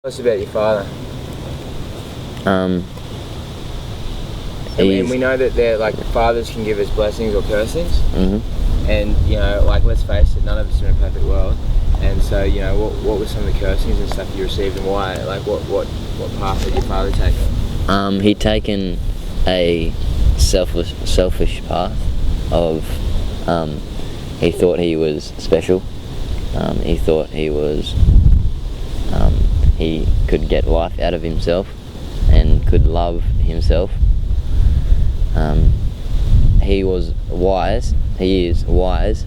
Tell us about your father. Um, And we know that they're like fathers can give us blessings or cursings. Mm-hmm. And you know, like let's face it, none of us are in a perfect world. And so, you know, what were some of the cursings and stuff you received, and why? Like, what path did your father take? He'd taken a selfish path of. He thought he was special. He thought he was. He could get life out of himself, and could love himself. He was wise. He is wise,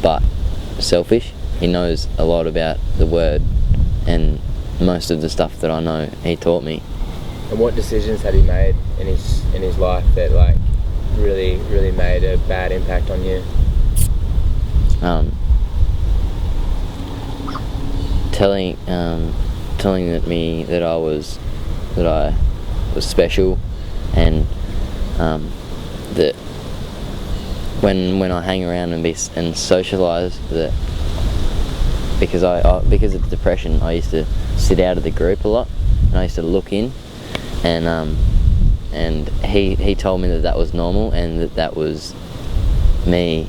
but selfish. He knows a lot about the word, and most of the stuff that I know, he taught me. And what decisions had he made in his life that like really made a bad impact on you? Telling me that I was special, and that when I hang around and socialise, that because of depression, I used to sit out of the group a lot, and I used to look in, and he told me that was normal, and that was me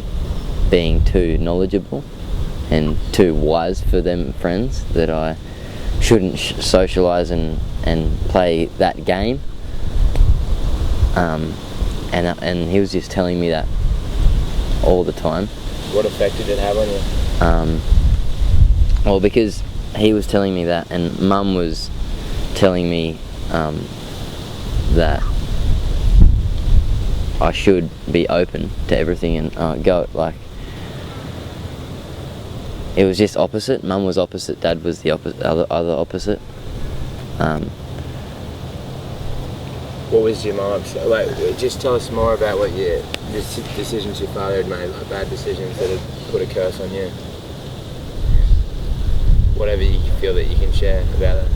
being too knowledgeable and too wise for them friends, that I shouldn't socialise and play that game. And he was just telling me that all the time. What effect did it have on you? Well, because he was telling me that, and Mum was telling me that I should be open to everything and go, like, it was just opposite. Mum was opposite, Dad was the other opposite. What was your mum upset? Like, just tell us more about what decisions your father had made, like bad decisions that had put a curse on you. Whatever you feel that you can share about it.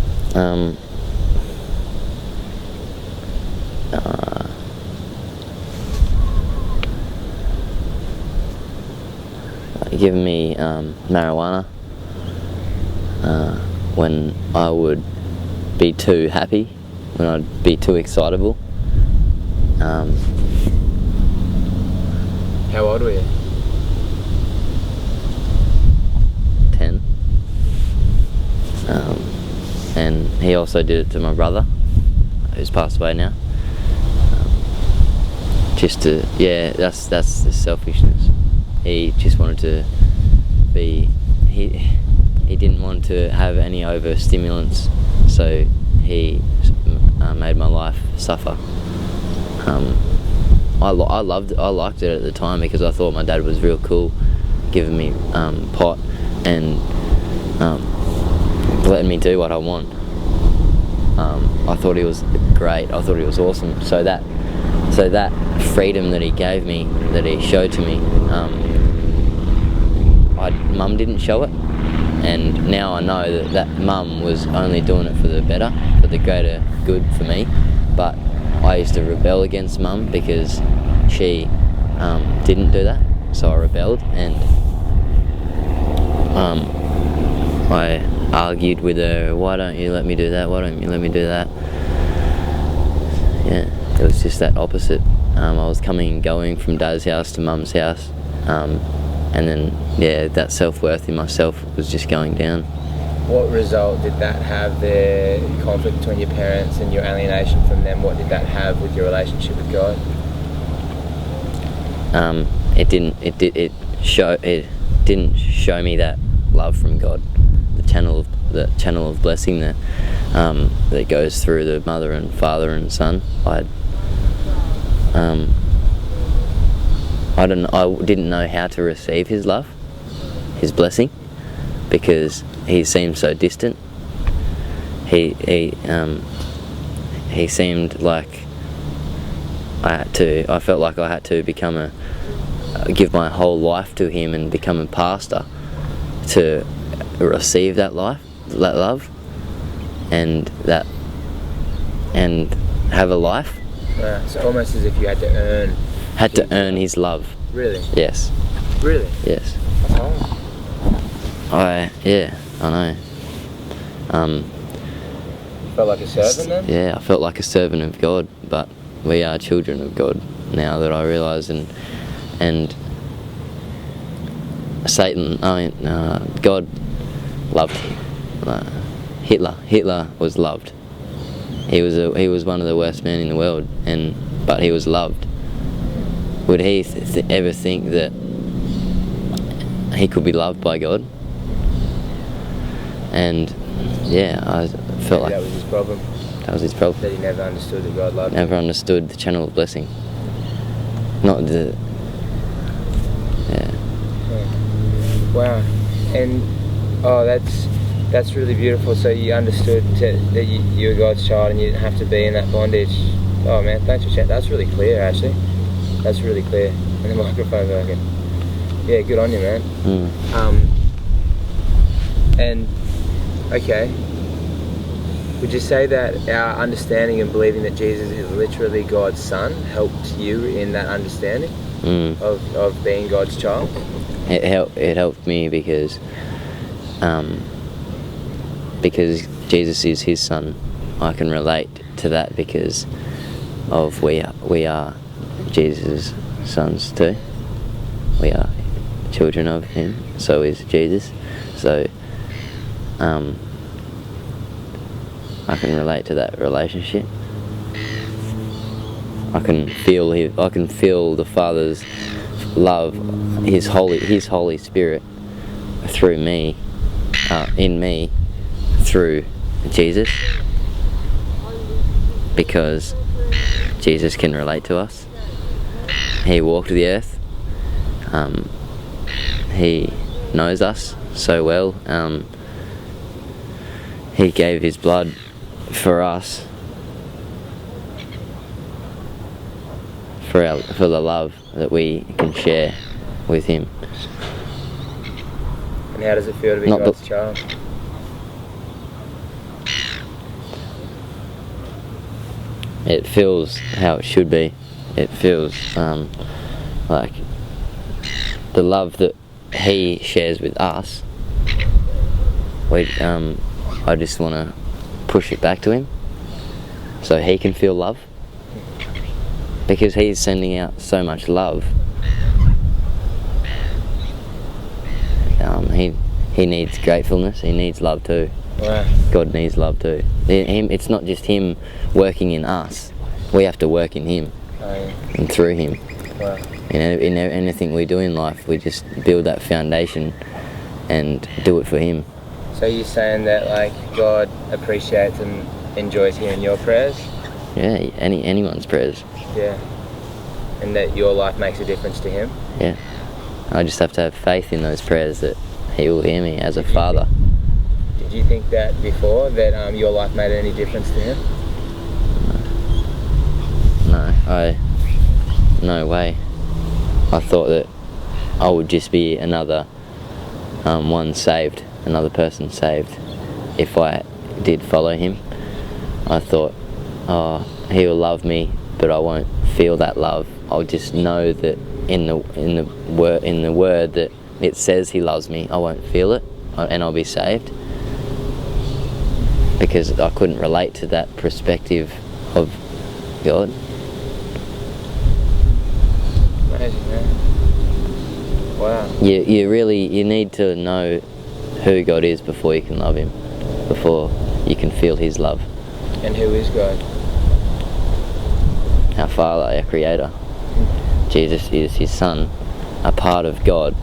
Giving me marijuana when I would be too happy, when I'd be too excitable. How old were you? 10. And he also did it to my brother, who's passed away now. That's the selfishness. He just wanted to be. He didn't want to have any overstimulants, so he made my life suffer. I liked it at the time because I thought my dad was real cool, giving me pot and letting me do what I want. I thought he was great. I thought he was awesome. So that freedom that he gave me, that he showed to me, Mum didn't show it, and now I know that Mum was only doing it for the better, for the greater good for me. But I used to rebel against Mum because she didn't do that, so I rebelled, and I argued with her, why don't you let me do that, why don't you let me do that? Yeah, it was just that opposite. I was coming and going from Dad's house to Mum's house, and then that self-worth in myself was just going down. What result did that have, the conflict between your parents and your alienation from them? What did that have with your relationship with God? It didn't show me that love from God, the channel of blessing that goes through the mother and father and son. I didn't know how to receive his love, his blessing, because he seemed so distant. He seemed like I felt like I had to give my whole life to him and become a pastor to receive that love, and have a life. So almost as if you had to earn his love. Really? Yes. Really? Yes. That's hard. I know. Felt like a servant then? Yeah, I felt like a servant of God, but we are children of God now that I realise, and Satan, God loved Hitler was loved. He was one of the worst men in the world, but he was loved. Would he ever think that he could be loved by God? And yeah, I felt like that was his problem. That was his problem. That he never understood that God loved him. Never understood the channel of blessing. Not the. Yeah. Wow. And that's really beautiful. So you understood that you were God's child and you didn't have to be in that bondage. Oh man, thanks for chatting. That's really clear, actually. That's really clear. And the microphone's working. Yeah, good on you, man. And okay, would you say that our understanding and believing that Jesus is literally God's son helped you in that understanding of being God's child? It helped me because Jesus is his son. I can relate to that because of we are Jesus' sons too. We are children of him, so is Jesus. So I can relate to that relationship. I can feel the Father's love, his Holy Spirit through me, in me, through Jesus, because Jesus can relate to us. He walked the earth. He knows us so well. He gave his blood for us, for the love that we can share with him. And how does it feel to be God's child? It feels how it should be. It feels like the love that he shares with us. I just want to push it back to him so he can feel love, because he's sending out so much love. He needs gratefulness. He needs love too. Wow. God needs love too. It's not just him working in us. We have to work in him and through him. Wow. In anything we do in life, we just build that foundation and do it for him. So you're saying that like God appreciates and enjoys hearing your prayers? Yeah, anyone's prayers. Yeah. And that your life makes a difference to him? Yeah. I just have to have faith in those prayers that he will hear me as a father. Did you think that before, that your life made any difference to him? No way. I thought that I would just be another one saved, another person saved, if I did follow him. I thought, he will love me, but I won't feel that love. I'll just know that in the word that it says he loves me, I won't feel it, and I'll be saved. Because I couldn't relate to that perspective of God. Amazing, man. Wow. You need to know who God is before you can love him, before you can feel his love. And who is God? Our Father, our Creator. Jesus is his son, a part of God,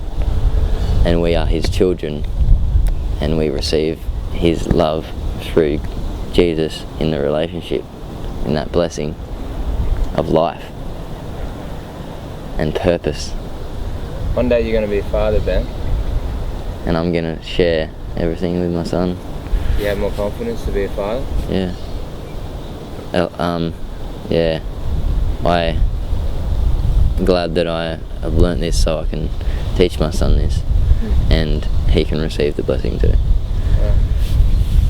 and we are his children, and we receive his love through Jesus in the relationship, in that blessing of life and purpose. One day you're going to be a father, Ben. And I'm going to share everything with my son. You have more confidence to be a father? Yeah. Yeah. I'm glad that I have learnt this so I can teach my son this, and he can receive the blessing too.